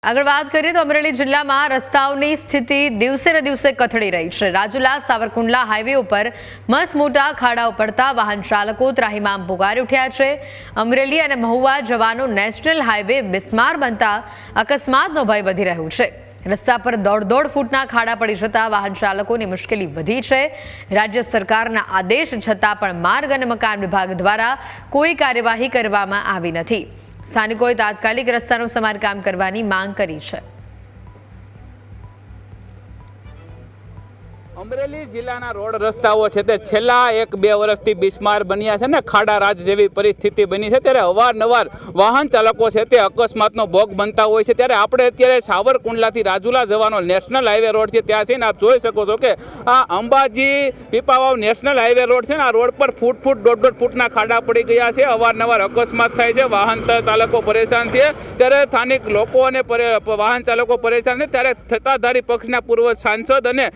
આગળ વાત કરીએ તો અમરેલી જિલ્લામાં રસ્તાઓની સ્થિતિ દિવસે ને દિવસે કથળી રહી છે। રાજુલા સાવરકુંડલા હાઈવે ઉપર મસમોટા ખાડાઓ પડતા વાહન ચાલકો ત્રાહિમામ પુકારી ઉઠ્યા છે। અમરેલી અને મહુવા જવાનો નેશનલ હાઈવે બિસ્માર બનતા અકસ્માતનો ભય વધી રહ્યો છે। રસ્તા પર દોઢ ફૂટના ખાડા પડી જતા વાહન ચાલકોની મુશ્કેલી વધી છે। રાજ્ય સરકારના આદેશ છતાં પણ માર્ગ અને મકાન વિભાગ દ્વારા કોઈ કાર્યવાહી કરવામાં આવી નથી। સ્થાનિકોએ તાત્કાલિક રસ્તાનું સમારકામ કરવાની માંગ કરી છે। અમરેલી જિલ્લાના રોડ રસ્તાઓ છે તે છેલ્લા 1-2 વર્ષથી બિસ્માર બન્યા છે ને ખાડા રાજ જેવી પરિસ્થિતિ બની છે। ત્યારે અવારનવાર વાહન ચાલકો છે તે અકસ્માતનો ભોગ બનતા હોય છે। ત્યારે આપણે અત્યારે સાવરકુંડલાથી રાજુલા જવાનો નેશનલ હાઈવે રોડ છે ત્યાં છે ને આપ જોઈ શકો છો કે આ Ambaji Pipavav national highway road છે ને આ રોડ પર ફૂટ દોઢ ફૂટના ખાડા પડી ગયા છે। અવારનવાર અકસ્માત થાય છે, વાહન ચાલકો પરેશાન છે। ત્યારે સ્થાનિક લોકો અને વાહન ચાલકો પરેશાન છે। ત્યારે સત્તાધારી પક્ષના પૂર્વ સાંસદ અને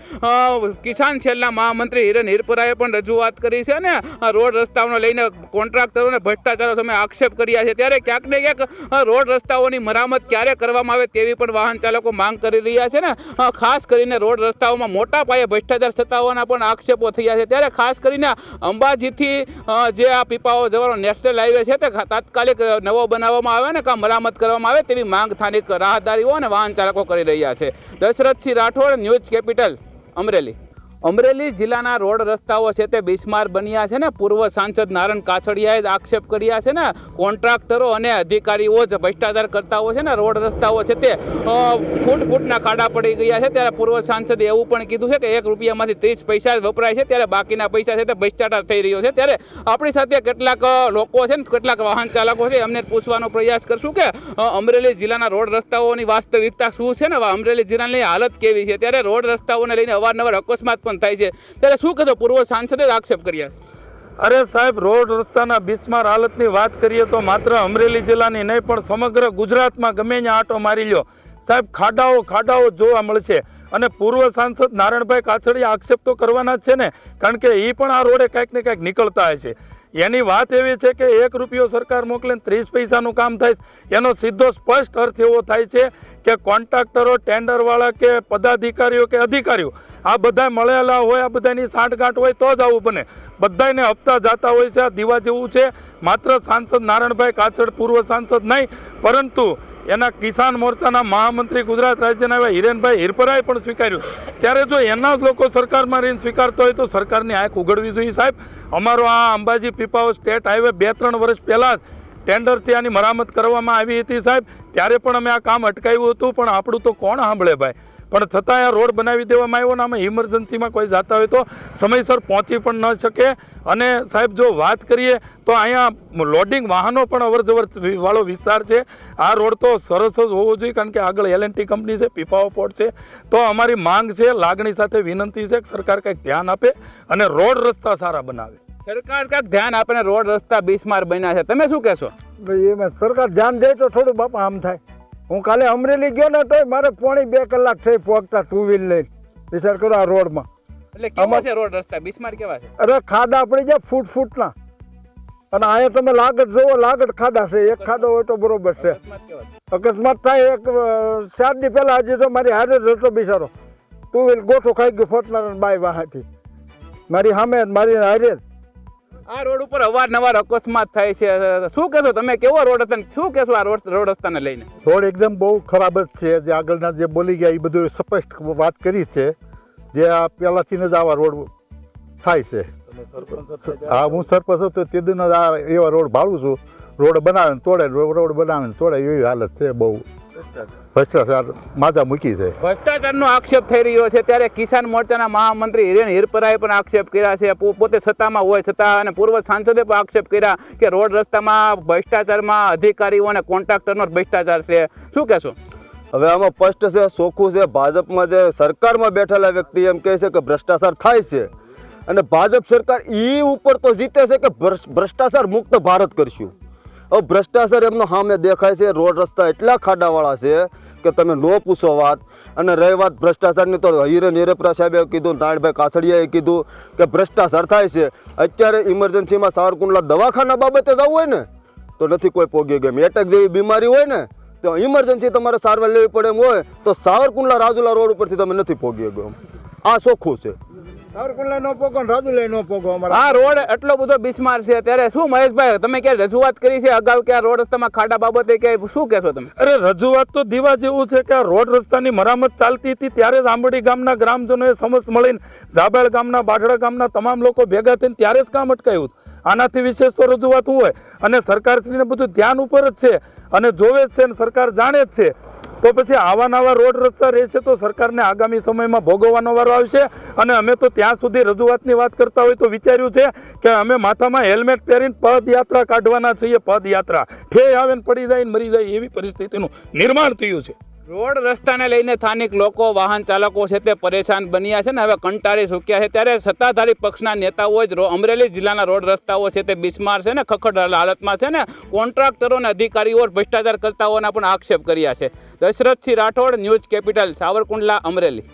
કિસાન સેલના મહામંત્રી હિરેન હિરપરાએ પણ રજૂઆત કરી છે અને રોડ રસ્તાઓને લઈને કોન્ટ્રાક્ટરોને ભ્રષ્ટાચારો સામે આક્ષેપ કર્યા છે। ત્યારે ક્યાંક ને ક્યાંક રોડ રસ્તાઓની મરામત ક્યારે કરવામાં આવે તેવી પણ વાહન ચાલકો માંગ કરી રહ્યા છે ને ખાસ કરીને રોડ રસ્તાઓમાં મોટા પાયે ભ્રષ્ટાચાર થતા હોવાના પણ આક્ષેપો થયા છે। ત્યારે ખાસ કરીને અંબાજીથી જે આ પીપાવાવ જવાનો નેશનલ હાઈવે છે તે તાત્કાલિક નવો બનાવવામાં આવે ને કાં મરામત કરવામાં આવે તેવી માંગ સ્થાનિક રાહદારીઓ અને વાહન ચાલકો કરી રહ્યા છે। Dashrathsinh Rathod, news capital, Amreli. અમરેલી જિલ્લાના રોડ રસ્તાઓ છે તે બિસ્માર બન્યા છે ને પૂર્વ સાંસદ નારણ કાછડિયાએ આક્ષેપ કર્યા છે ને કોન્ટ્રાક્ટરો અને અધિકારીઓ જ ભ્રષ્ટાચાર કરતા હોય છે ને રોડ રસ્તાઓ છે તે ફૂટના ખાડા પડી ગયા છે। ત્યારે પૂર્વ સાંસદે એવું પણ કીધું છે કે 1 રૂપિયામાંથી 30 પૈસા વપરાય છે, ત્યારે બાકીના પૈસા છે તે ભ્રષ્ટાચાર થઈ રહ્યો છે। ત્યારે આપણી સાથે કેટલાક લોકો છે ને કેટલાક વાહન ચાલકો છે એમને પૂછવાનો પ્રયાસ કરશું કે અમરેલી જિલ્લાના રોડ રસ્તાઓની વાસ્તવિકતા શું છે ને અમરેલી જિલ્લાની હાલત કેવી છે। ત્યારે રોડ રસ્તાઓને લઈને અવારનવાર અકસ્માત પણ થાય છે। ત્યારે શું કહેશો? પૂર્વ સાંસદે આક્ષેપ કર્યા। અરે સાહેબ, રોડ રસ્તાના બિસ્માર હાલતની વાત કરીએ તો માત્ર અમરેલી જિલ્લાની નહીં પણ સમગ્ર ગુજરાતમાં ગમે ત્યાં આંટો મારી લ્યો સાહેબ, ખાડાઓ જોવા મળશે। અને પૂર્વ સાંસદ નારણભાઈ કાછડિયા આક્ષેપ તો કરવાના જ છે ને, કારણ કે એ પણ આ રોડે કંઈક ને કંઈક નીકળતા હશે। એની વાત એવી છે કે 1 રૂપિયો સરકાર મોકલે 30 પૈસાનું કામ થાય, એનો સીધો સ્પષ્ટ અર્થ એવો થાય છે કે કોન્ટ્રાક્ટરો, ટેન્ડરવાળા કે પદાધિકારીઓ કે અધિકારીઓ આ બધા મળેલા હોય, આ બધાની સાંઠગાંઠ હોય તો જ આવું બને। બધાને હપ્તા જાતા હોય છે। આ દીવા જેવું છે। માત્ર સાંસદ નારણભાઈ કાછડ પૂર્વ સાંસદ નહીં પરંતુ એના કિસાન મોરચાના મહામંત્રી ગુજરાત રાજ્યના એવા હિરેનભાઈ હિરપરાએ પણ સ્વીકાર્યું। ત્યારે જો એના જ લોકો સરકારમાં રહીને સ્વીકારતો હોય તો સરકારની આંખ ઉઘડવી જોઈએ સાહેબ। અમારો આ અંબાજી પીપાવાવ સ્ટેટ હાઈવે 2-3 વર્ષ પહેલાં જ ટેન્ડરથી આની મરામત કરવામાં આવી હતી સાહેબ। ત્યારે પણ અમે આ કામ અટકાવ્યું હતું, પણ આપણું તો કોણ સાંભળે ભાઈ। પણ છતાં આ રોડ બનાવી દેવામાં આવ્યો ને આમાં ઇમરજન્સીમાં કોઈ જતા હોય તો સમયસર પહોંચી પણ ન શકે। અને સાહેબ જો વાત કરીએ તો અહીંયા લોડિંગ વાહનો પણ અવરજવર વાળો વિસ્તાર છે। આ રોડ તો સરસ જ હોવો જોઈએ, કારણ કે આગળ L&T કંપની છે, પીપાવાવ પોર્ટ છે। તો અમારી માંગ છે, લાગણી સાથે વિનંતી છે કે સરકાર કંઈક ધ્યાન આપે અને રોડ રસ્તા સારા બનાવે। સરકાર કાંઈક ધ્યાન આપે ને રોડ રસ્તા બિસ્માર બન્યા છે, તમે શું કહેશો? ભાઈ એમાં સરકાર ધ્યાન દે તો થોડું બાપા આમ થાય। હું કાલે અમરેલી ગયો ને તો મારે 1.5-2 કલાક થઈ પહોંચતા 2 વ્હીલ લઈને। વિચાર કરો આ રોડમાં એટલે કેવા છે રોડ રસ્તા બિસ્માર કેવા છે? અરે ખાડા પડી જાય ફૂટના, અને અહીંયા તમે લાગત જોવો, લાગત ખાડા છે। એક ખાડો હોય તો બરોબર છે। અકસ્માત થાય 4 દી પહેલા હજી તો મારી હારે જ હતો બિચારો, 2 વ્હીલ ગોઠો ખાઈ ગયો ફોટના બાય વાહાથી મારી સામે મારી હારે। આ રોડ ઉપર અવારનવાર અકસ્માત થાય છે, શું કહેશો તમે? કેવો રોડ હતો, શું કહેશો આ રોડ રસ્તાને લઈને? રોડ એકદમ બહુ ખરાબ જ છે। જે આગળના જે બોલી ગયા એ બધું સ્પષ્ટ વાત કરી છે, જે આ પહેલાથી જ આવા રોડ થાય છે। હા, હું સરપંચ હતો તે દિન જ આ એવા રોડ ભાળું છું। રોડ બનાવે ને તોડે, રોડ બનાવે ને તોડે, એવી હાલત છે। બહુ ભ્રષ્ટાચાર માજા મૂકી છે। ભ્રષ્ટાચારનો આક્ષેપ થઈ રહ્યો છે। ત્યારે કિસાન મોરચાના મહામંત્રી હિરેન હિરપરાએ પણ આક્ષેપ કર્યા છે, પોતે સત્તામાં હોય છતાં, અને પૂર્વ સાંસદે પણ આક્ષેપ કર્યા કે રોડ રસ્તામાં ભ્રષ્ટાચારમાં અધિકારીઓ અને કોન્ટ્રાક્ટરનો ભ્રષ્ટાચાર છે, શું કહેશો? હવે આમાં સ્પષ્ટ છે, ચોખ્ખું છે। ભાજપમાં જે સરકારમાં બેઠેલા વ્યક્તિ એમ કહે છે કે ભ્રષ્ટાચાર થાય છે, અને ભાજપ સરકાર એ ઉપર તો જીતે છે કે ભ્રષ્ટાચાર મુક્ત ભારત કરશું। હવે ભ્રષ્ટાચાર એમનો સામે દેખાય છે। રોડ રસ્તા એટલા ખાડાવાળા છે કે તમે ન પૂછો વાત। અને રહી વાત ભ્રષ્ટાચારની તો હિરેન હિરપરા સાહેબે કીધું, નારણભાઈ કાછડિયાએ કીધું કે ભ્રષ્ટાચાર થાય છે। અત્યારે ઇમરજન્સીમાં સાવરકુંડલા દવાખાના બાબતે જવું હોય ને તો નથી કોઈ પોગી ગયું। એટેક જેવી બીમારી હોય ને તો ઇમરજન્સી તમારે સારવાર લેવી પડે એમ હોય તો સાવરકુંડલા રાજુલા રોડ ઉપરથી તમે નથી પહોંચી શકો. આ ચોખ્ખું છે. આ રોડ એટલો બધો બિસ્માર છે ત્યારે શું મહેશભાઈ તમે ક્યારે રજૂઆત કરી છે અગાઉ કે આ રોડ રસ્તામાં ખાડા બાબતે કે શું કહેશો તમે? અરે રજૂઆત તો દીવા જેવું છે કે આ રોડ રસ્તાની મરામત ચાલતી હતી ત્યારે જ આંબડી ગામના ગ્રામજનોએ સમસ્ત મળીને ઝાબેળ ગામના બાઢડા ગામના તમામ લોકો ભેગા થઈને ત્યારે જ કામ અટકાવ્યું. આનાથી વિશેષ તો રજૂઆત હોય અને સરકારશ્રીને બધું ધ્યાન ઉપર જ છે અને જોવે જ છે અને સરકાર જાણે જ છે. તો પછી આવા નવા રોડ રસ્તા રહેશે તો સરકારને આગામી સમયમાં ભોગવવાનો વારો આવશે. અને અમે તો ત્યાં સુધી રજૂઆતની વાત કરતા હોય તો વિચાર્યું છે કે અમે માથામાં હેલ્મેટ પહેરીને પદયાત્રા કાઢવાના છીએ. પદયાત્રા ઠે આવે ને પડી જાય ને મરી જાય એવી પરિસ્થિતિનું નિર્માણ થયું છે. રોડ રસ્તાને લઈને સ્થાનિક લોકો વાહન ચાલકો છે તે પરેશાન બન્યા છે ને હવે કંટાળી ચૂક્યા છે ત્યારે સત્તાધારી પક્ષના નેતાઓ જ અમરેલી જિલ્લાના રોડ રસ્તાઓ છે તે બિસ્માર છે ને ખખડ હાલતમાં છે ને કોન્ટ્રાક્ટરો અને અધિકારીઓ ભ્રષ્ટાચાર કરતા હોવાના પણ આક્ષેપ કર્યા છે. Dashrathsinh Rathod, news capital, Savarkundla, Amreli.